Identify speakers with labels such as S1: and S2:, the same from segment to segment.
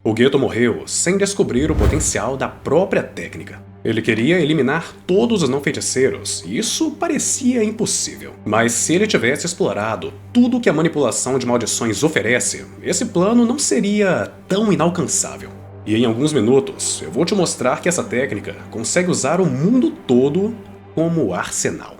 S1: O Geto morreu sem descobrir o potencial da própria técnica. Ele queria eliminar todos os não-feiticeiros, e isso parecia impossível. Mas se ele tivesse explorado tudo que a manipulação de maldições oferece, esse plano não seria tão inalcançável. E em alguns minutos, eu vou te mostrar que essa técnica consegue usar o mundo todo como arsenal.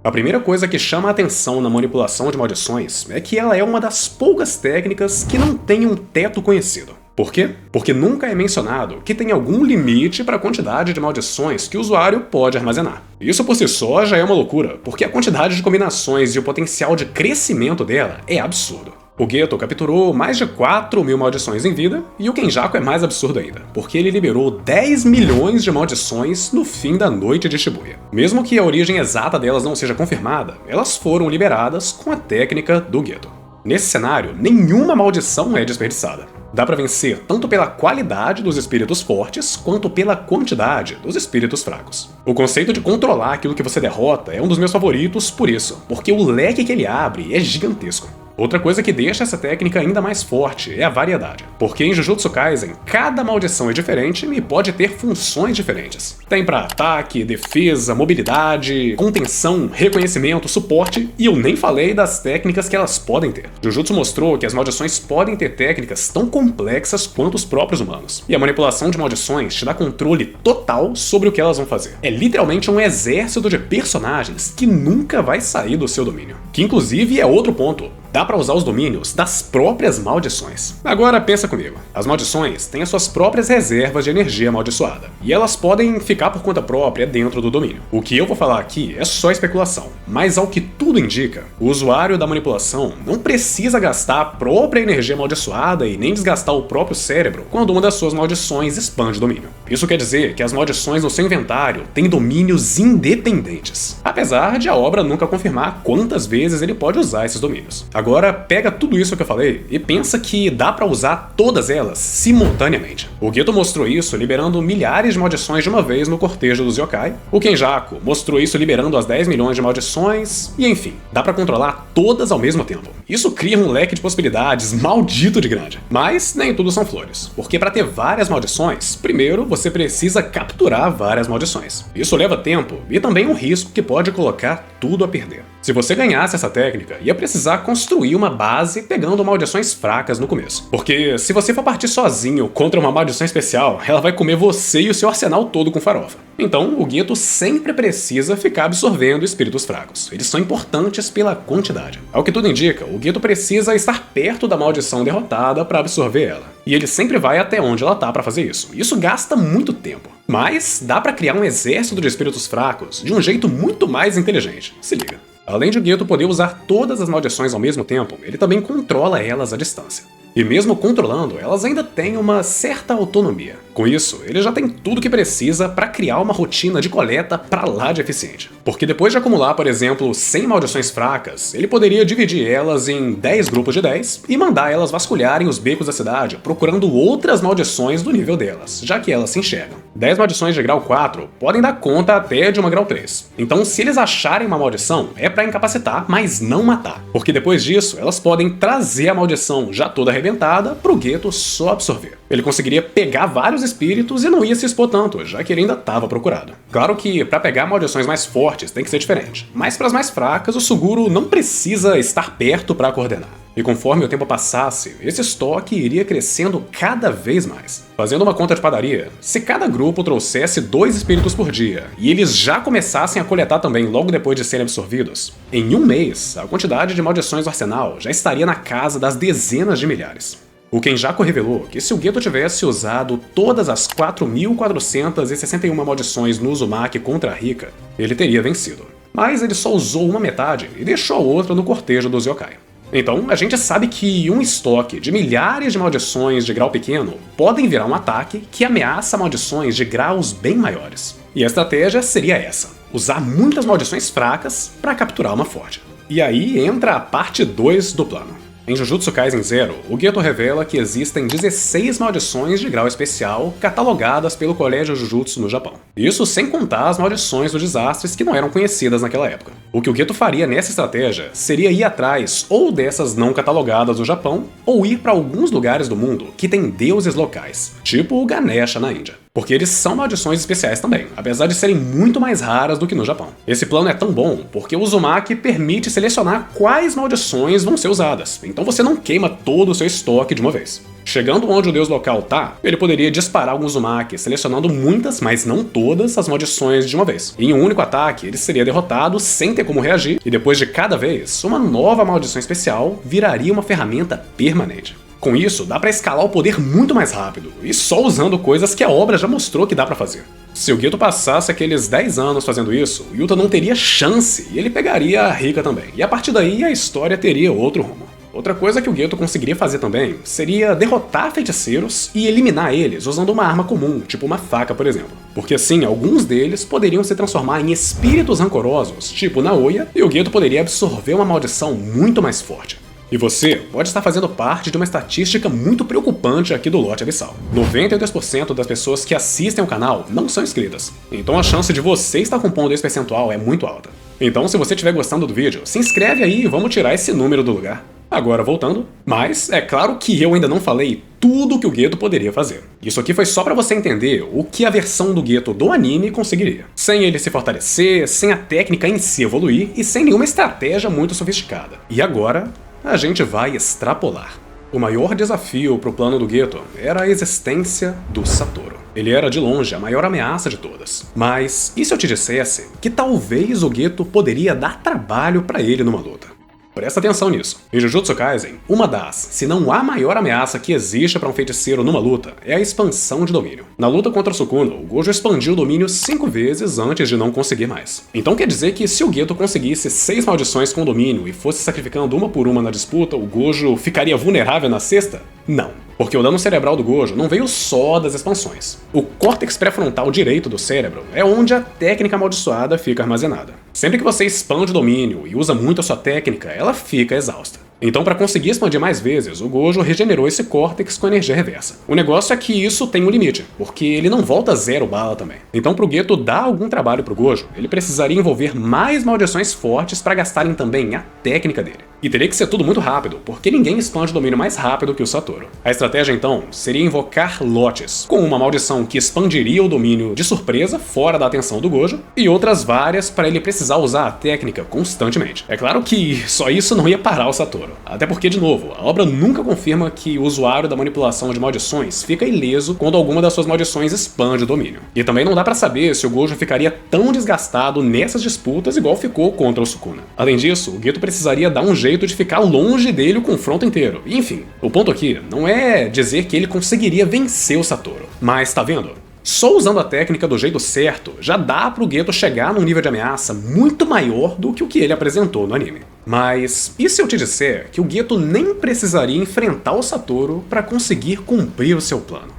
S1: A primeira coisa que chama a atenção na manipulação de maldições é que ela é uma das poucas técnicas que não tem um teto conhecido. Por quê? Porque nunca é mencionado que tem algum limite para a quantidade de maldições que o usuário pode armazenar. Isso por si só já é uma loucura, porque a quantidade de combinações e o potencial de crescimento dela é absurdo. O Geto capturou mais de 4.000 maldições em vida, e o Kenjaku é mais absurdo ainda, porque ele liberou 10 milhões de maldições no fim da noite de Shibuya. Mesmo que a origem exata delas não seja confirmada, elas foram liberadas com a técnica do Geto. Nesse cenário, nenhuma maldição é desperdiçada. Dá pra vencer tanto pela qualidade dos espíritos fortes, quanto pela quantidade dos espíritos fracos. O conceito de controlar aquilo que você derrota é um dos meus favoritos por isso, porque o leque que ele abre é gigantesco. Outra coisa que deixa essa técnica ainda mais forte é a variedade, porque em Jujutsu Kaisen, cada maldição é diferente e pode ter funções diferentes. Tem pra ataque, defesa, mobilidade, contenção, reconhecimento, suporte, e eu nem falei das técnicas que elas podem ter. Jujutsu mostrou que as maldições podem ter técnicas tão complexas quanto os próprios humanos, e a manipulação de maldições te dá controle total sobre o que elas vão fazer. É literalmente um exército de personagens que nunca vai sair do seu domínio. Que inclusive é outro ponto. Dá pra usar os domínios das próprias maldições. Agora pensa comigo, as maldições têm as suas próprias reservas de energia amaldiçoada, e elas podem ficar por conta própria dentro do domínio. O que eu vou falar aqui é só especulação, mas ao que tudo indica, o usuário da manipulação não precisa gastar a própria energia amaldiçoada e nem desgastar o próprio cérebro quando uma das suas maldições expande o domínio. Isso quer dizer que as maldições no seu inventário têm domínios independentes, apesar de a obra nunca confirmar quantas vezes ele pode usar esses domínios. Agora, pega tudo isso que eu falei e pensa que dá pra usar todas elas simultaneamente. O Geto mostrou isso liberando milhares de maldições de uma vez no cortejo dos yokai, o Kenjaku mostrou isso liberando as 10 milhões de maldições, e enfim, dá pra controlar todas ao mesmo tempo. Isso cria um leque de possibilidades maldito de grande. Mas nem tudo são flores, porque pra ter várias maldições, primeiro você precisa capturar várias maldições. Isso leva tempo e também um risco que pode colocar tudo a perder. Se você ganhasse essa técnica, ia precisar construir uma base pegando maldições fracas no começo. Porque se você for partir sozinho contra uma maldição especial, ela vai comer você e o seu arsenal todo com farofa. Então, o Geto sempre precisa ficar absorvendo espíritos fracos. Eles são importantes pela quantidade. Ao que tudo indica, o Geto precisa estar perto da maldição derrotada para absorver ela. E ele sempre vai até onde ela tá para fazer isso. Isso gasta muito tempo. Mas dá para criar um exército de espíritos fracos de um jeito muito mais inteligente. Se liga. Além de o Geto poder usar todas as maldições ao mesmo tempo, ele também controla elas à distância. E mesmo controlando, elas ainda têm uma certa autonomia. Com isso, ele já tem tudo que precisa para criar uma rotina de coleta pra lá de eficiente. Porque depois de acumular, por exemplo, 100 maldições fracas, ele poderia dividir elas em 10 grupos de 10 e mandar elas vasculharem os becos da cidade, procurando outras maldições do nível delas, já que elas se enxergam. 10 maldições de grau 4 podem dar conta até de uma grau 3. Então, se eles acharem uma maldição, é pra incapacitar, mas não matar. Porque depois disso, elas podem trazer a maldição já toda arrebentada pro Geto só absorver. Ele conseguiria pegar vários espíritos e não ia se expor tanto, já que ele ainda estava procurado. Claro que para pegar maldições mais fortes tem que ser diferente, mas para as mais fracas o Suguru não precisa estar perto para coordenar. E conforme o tempo passasse, esse estoque iria crescendo cada vez mais. Fazendo uma conta de padaria, se cada grupo trouxesse 2 espíritos por dia, e eles já começassem a coletar também logo depois de serem absorvidos, em um mês, a quantidade de maldições do arsenal já estaria na casa das dezenas de milhares. O Kenjaku revelou que se o Geto tivesse usado todas as 4.461 maldições no Uzumaki contra a Rika, ele teria vencido. Mas ele só usou uma metade e deixou a outra no cortejo dos yokai. Então, a gente sabe que um estoque de milhares de maldições de grau pequeno podem virar um ataque que ameaça maldições de graus bem maiores. E a estratégia seria essa: usar muitas maldições fracas para capturar uma forte. E aí entra a parte 2 do plano. Em Jujutsu Kaisen Zero, o Geto revela que existem 16 maldições de grau especial catalogadas pelo Colégio Jujutsu no Japão. Isso sem contar as maldições dos desastres que não eram conhecidas naquela época. O que o Geto faria nessa estratégia seria ir atrás ou dessas não catalogadas do Japão, ou ir para alguns lugares do mundo que têm deuses locais, tipo o Ganesha na Índia. Porque eles são maldições especiais também, apesar de serem muito mais raras do que no Japão. Esse plano é tão bom porque o Uzumaki permite selecionar quais maldições vão ser usadas, então você não queima todo o seu estoque de uma vez. Chegando onde o deus local tá, ele poderia disparar algum Uzumaki, selecionando muitas, mas não todas, as maldições de uma vez. E em um único ataque, ele seria derrotado sem ter como reagir, e depois de cada vez, uma nova maldição especial viraria uma ferramenta permanente. Com isso, dá pra escalar o poder muito mais rápido, e só usando coisas que a obra já mostrou que dá pra fazer. Se o Geto passasse aqueles 10 anos fazendo isso, o Yuta não teria chance, e ele pegaria a Rika também, e a partir daí a história teria outro rumo. Outra coisa que o Geto conseguiria fazer também seria derrotar feiticeiros e eliminar eles usando uma arma comum, tipo uma faca, por exemplo. Porque assim, alguns deles poderiam se transformar em espíritos rancorosos, tipo Naoya, e o Geto poderia absorver uma maldição muito mais forte. E você pode estar fazendo parte de uma estatística muito preocupante aqui do Lote Abissal. 92% das pessoas que assistem ao canal não são inscritas, então a chance de você estar compondo esse percentual é muito alta. Então se você estiver gostando do vídeo, se inscreve aí e vamos tirar esse número do lugar. Agora voltando, mas é claro que eu ainda não falei tudo que o Geto poderia fazer. Isso aqui foi só pra você entender o que a versão do Geto do anime conseguiria. Sem ele se fortalecer, sem a técnica em si evoluir e sem nenhuma estratégia muito sofisticada. E agora, a gente vai extrapolar. O maior desafio para o plano do Geto era a existência do Satoru. Ele era de longe a maior ameaça de todas. Mas e se eu te dissesse que talvez o Geto poderia dar trabalho para ele numa luta? Presta atenção nisso. Em Jujutsu Kaisen, uma das, se não a maior ameaça que existe para um feiticeiro numa luta é a expansão de domínio. Na luta contra Sukuna, o Gojo expandiu o domínio 5 vezes antes de não conseguir mais. Então quer dizer que se o Geto conseguisse 6 maldições com domínio e fosse sacrificando uma por uma na disputa, o Gojo ficaria vulnerável na sexta? Não. Porque o dano cerebral do Gojo não veio só das expansões. O córtex pré-frontal direito do cérebro é onde a técnica amaldiçoada fica armazenada. Sempre que você expande o domínio e usa muito a sua técnica, ela fica exausta. Então, para conseguir expandir mais vezes, o Gojo regenerou esse córtex com energia reversa. O negócio é que isso tem um limite, porque ele não volta zero bala também. Então, pro Geto dar algum trabalho pro Gojo, ele precisaria envolver mais maldições fortes para gastarem também a técnica dele. E teria que ser tudo muito rápido, porque ninguém expande o domínio mais rápido que o Satoru. A estratégia, então, seria invocar lotes, com uma maldição que expandiria o domínio de surpresa, fora da atenção do Gojo, e outras várias para ele precisar usar a técnica constantemente. É claro que só isso não ia parar o Satoru. Até porque, de novo, a obra nunca confirma que o usuário da manipulação de maldições fica ileso quando alguma das suas maldições expande o domínio. E também não dá pra saber se o Gojo ficaria tão desgastado nessas disputas igual ficou contra o Sukuna. Além disso, o Geto precisaria dar um jeito de ficar longe dele o confronto inteiro. E, enfim, o ponto aqui não é dizer que ele conseguiria vencer o Satoru. Mas tá vendo? Só usando a técnica do jeito certo, já dá pro Geto chegar num nível de ameaça muito maior do que o que ele apresentou no anime. Mas e se eu te disser que o Geto nem precisaria enfrentar o Satoru para conseguir cumprir o seu plano?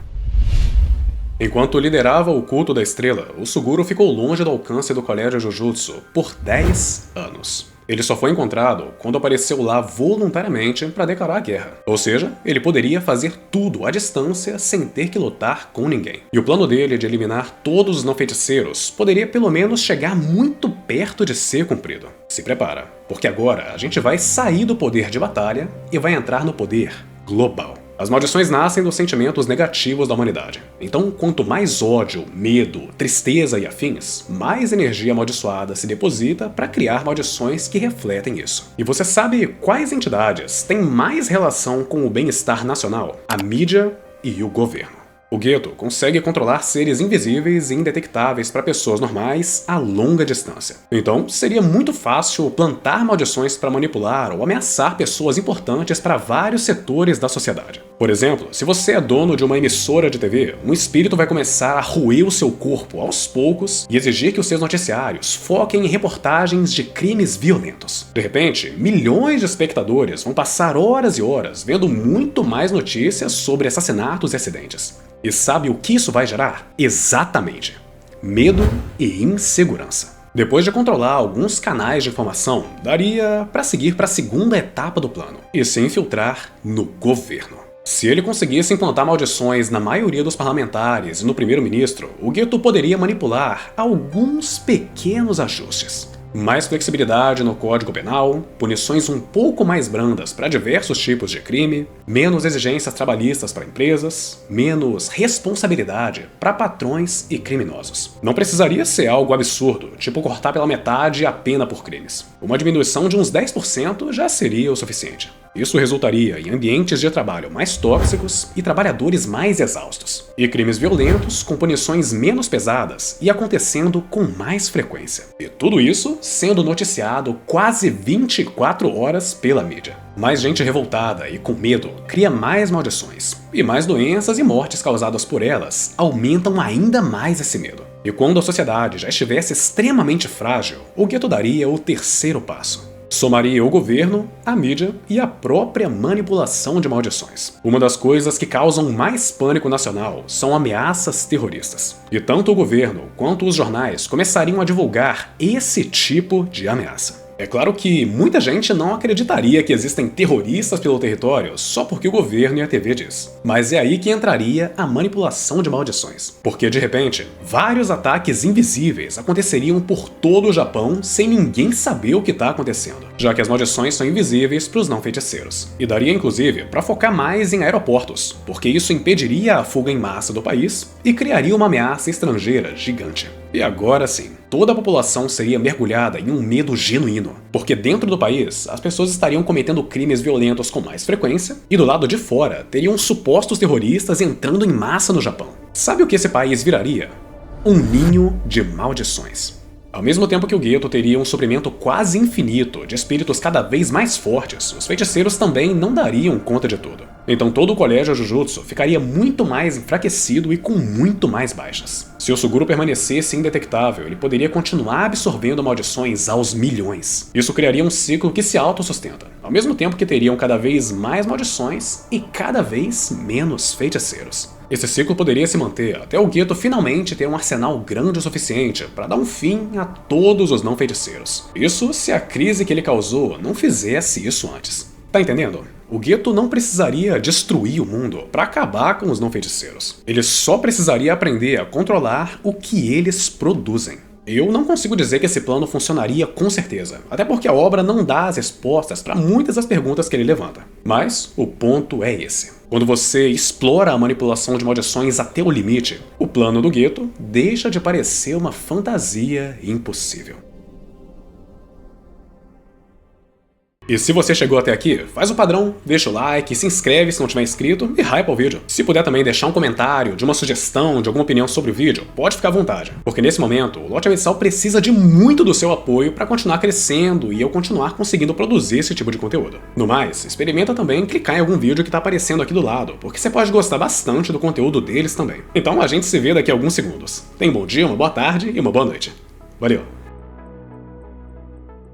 S1: Enquanto liderava o culto da estrela, o Suguru ficou longe do alcance do Colégio Jujutsu por 10 anos. Ele só foi encontrado quando apareceu lá voluntariamente para declarar a guerra. Ou seja, ele poderia fazer tudo à distância sem ter que lutar com ninguém. E o plano dele de eliminar todos os não-feiticeiros poderia pelo menos chegar muito perto de ser cumprido. Se prepara, porque agora a gente vai sair do poder de batalha e vai entrar no poder global. As maldições nascem dos sentimentos negativos da humanidade. Então, quanto mais ódio, medo, tristeza e afins, mais energia amaldiçoada se deposita para criar maldições que refletem isso. E você sabe quais entidades têm mais relação com o bem-estar nacional? A mídia e o governo. O Geto consegue controlar seres invisíveis e indetectáveis para pessoas normais a longa distância. Então, seria muito fácil plantar maldições para manipular ou ameaçar pessoas importantes para vários setores da sociedade. Por exemplo, se você é dono de uma emissora de TV, um espírito vai começar a roer o seu corpo aos poucos e exigir que os seus noticiários foquem em reportagens de crimes violentos. De repente, milhões de espectadores vão passar horas e horas vendo muito mais notícias sobre assassinatos e acidentes. E sabe o que isso vai gerar? Exatamente: medo e insegurança. Depois de controlar alguns canais de informação, daria para seguir para a segunda etapa do plano e se infiltrar no governo. Se ele conseguisse implantar maldições na maioria dos parlamentares e no primeiro-ministro, o Geto poderia manipular alguns pequenos ajustes. Mais flexibilidade no Código Penal, punições um pouco mais brandas para diversos tipos de crime, menos exigências trabalhistas para empresas, menos responsabilidade para patrões e criminosos. Não precisaria ser algo absurdo, tipo cortar pela metade a pena por crimes. Uma diminuição de uns 10% já seria o suficiente. Isso resultaria em ambientes de trabalho mais tóxicos e trabalhadores mais exaustos, e crimes violentos com punições menos pesadas e acontecendo com mais frequência. E tudo isso sendo noticiado quase 24 horas pela mídia. Mais gente revoltada e com medo cria mais maldições, e mais doenças e mortes causadas por elas aumentam ainda mais esse medo. E quando a sociedade já estivesse extremamente frágil, o Geto daria o terceiro passo. Somaria o governo, a mídia e a própria manipulação de maldições. Uma das coisas que causam mais pânico nacional são ameaças terroristas. E tanto o governo quanto os jornais começariam a divulgar esse tipo de ameaça. É claro que muita gente não acreditaria que existem terroristas pelo território só porque o governo e a TV diz. Mas é aí que entraria a manipulação de maldições. Porque, de repente, vários ataques invisíveis aconteceriam por todo o Japão sem ninguém saber o que está acontecendo, já que as maldições são invisíveis para os não feiticeiros. E daria, inclusive, para focar mais em aeroportos, porque isso impediria a fuga em massa do país e criaria uma ameaça estrangeira gigante. E agora sim, toda a população seria mergulhada em um medo genuíno, porque dentro do país, as pessoas estariam cometendo crimes violentos com mais frequência, e do lado de fora, teriam supostos terroristas entrando em massa no Japão. Sabe o que esse país viraria? Um ninho de maldições. Ao mesmo tempo que o Geto teria um suprimento quase infinito de espíritos cada vez mais fortes, os feiticeiros também não dariam conta de tudo. Então todo o colégio Jujutsu ficaria muito mais enfraquecido e com muito mais baixas. Se o Suguru permanecesse indetectável, ele poderia continuar absorvendo maldições aos milhões. Isso criaria um ciclo que se autossustenta, ao mesmo tempo que teriam cada vez mais maldições e cada vez menos feiticeiros. Esse ciclo poderia se manter até o Geto finalmente ter um arsenal grande o suficiente para dar um fim a todos os não feiticeiros. Isso se a crise que ele causou não fizesse isso antes. Tá entendendo? O Geto não precisaria destruir o mundo para acabar com os não feiticeiros. Ele só precisaria aprender a controlar o que eles produzem. Eu não consigo dizer que esse plano funcionaria com certeza, até porque a obra não dá as respostas para muitas das perguntas que ele levanta. Mas o ponto é esse. Quando você explora a manipulação de maldições até o limite, o plano do Geto deixa de parecer uma fantasia impossível. E se você chegou até aqui, faz o padrão, deixa o like, se inscreve se não tiver inscrito e hypa o vídeo. Se puder também deixar um comentário, de uma sugestão, de alguma opinião sobre o vídeo, pode ficar à vontade. Porque nesse momento, o Lote Abissal precisa de muito do seu apoio para continuar crescendo e eu continuar conseguindo produzir esse tipo de conteúdo. No mais, experimenta também clicar em algum vídeo que tá aparecendo aqui do lado, porque você pode gostar bastante do conteúdo deles também. Então a gente se vê daqui a alguns segundos. Tenha um bom dia, uma boa tarde e uma boa noite. Valeu!